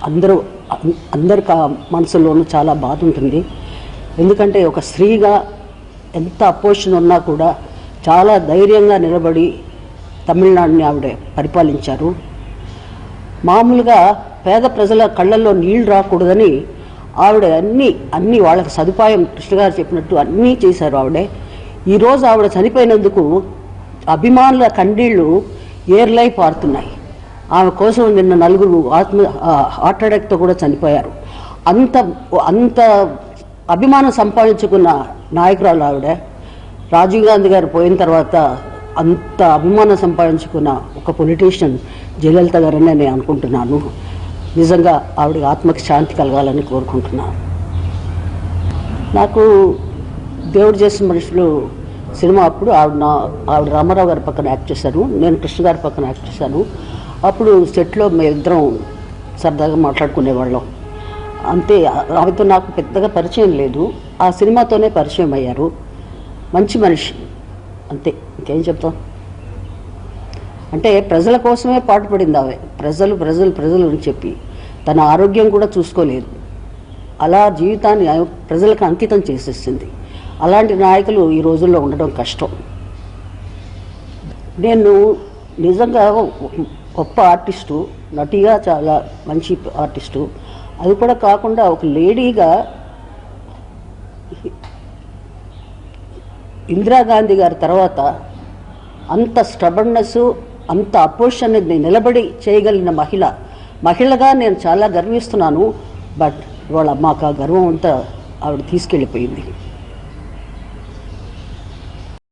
అందరి మనసులోనూ చాలా బాధ ఉంటుంది. ఎందుకంటే ఒక స్త్రీగా ఎంత అపోజిషన్ ఉన్నా కూడా చాలా ధైర్యంగా నిలబడి తమిళనాడుని ఆవిడ పరిపాలించారు. మామూలుగా పేద ప్రజల కళ్ళల్లో నీళ్లు రాకూడదని ఆవిడ అన్నీ వాళ్ళకి సదుపాయం కృష్ణగారు చెప్పినట్టు అన్నీ చేశారు ఆవిడే. ఈరోజు ఆవిడ చనిపోయినందుకు అభిమానుల కన్నీళ్లు ఏర్లై పారుతున్నాయి. ఆమె కోసం నిన్న 4 హార్ట్ అటాక్తో కూడా చనిపోయారు. అంత అభిమానం సంపాదించుకున్న నాయకురాలు ఆవిడ. రాజీవ్ గాంధీ గారు పోయిన తర్వాత అంత అభిమానం సంపాదించుకున్న ఒక పొలిటీషియన్ జయలలిత గారని నేను అనుకుంటున్నాను. నిజంగా ఆవిడ ఆత్మకి శాంతి కలగాలని కోరుకుంటున్నాను. నాకు దేవుడు చేసిన మనుషులు సినిమా అప్పుడు ఆవిడ రామారావు గారి పక్కన యాక్ట్ చేశాను, నేను కృష్ణ గారి పక్కన యాక్ట్ చేశాను. అప్పుడు సెట్లో మేమిద్దరం సరదాగా మాట్లాడుకునేవాళ్ళం. అంతే. ఆమెతో నాకు పెద్దగా పరిచయం లేదు. ఆ సినిమాతోనే పరిచయం అయ్యారు. మంచి మనిషి, అంతే, ఇంకేం చెప్తాం. అంటే ప్రజల కోసమే పాటుపడింది ఆమె. ప్రజలు అని చెప్పి తన ఆరోగ్యం కూడా చూసుకోలేదు. అలా జీవితాన్ని ప్రజలకు అంకితం చేసేసింది. అలాంటి నాయకులు ఈ రోజుల్లో ఉండడం కష్టం. నేను నిజంగా గొప్ప ఆర్టిస్టు, నటిగా చాలా మంచి ఆర్టిస్టు. అది కూడా కాకుండా ఒక లేడీగా ఇందిరాగాంధీ గారి తర్వాత అంత స్టబర్నెస్, అంత అపోజిషన్ నిలబడి చేయగలిగిన మహిళగా నేను చాలా గర్విస్తున్నాను. బట్ ఇవాళ మాకు ఆ గర్వం అంతా ఆవిడ తీసుకెళ్ళిపోయింది.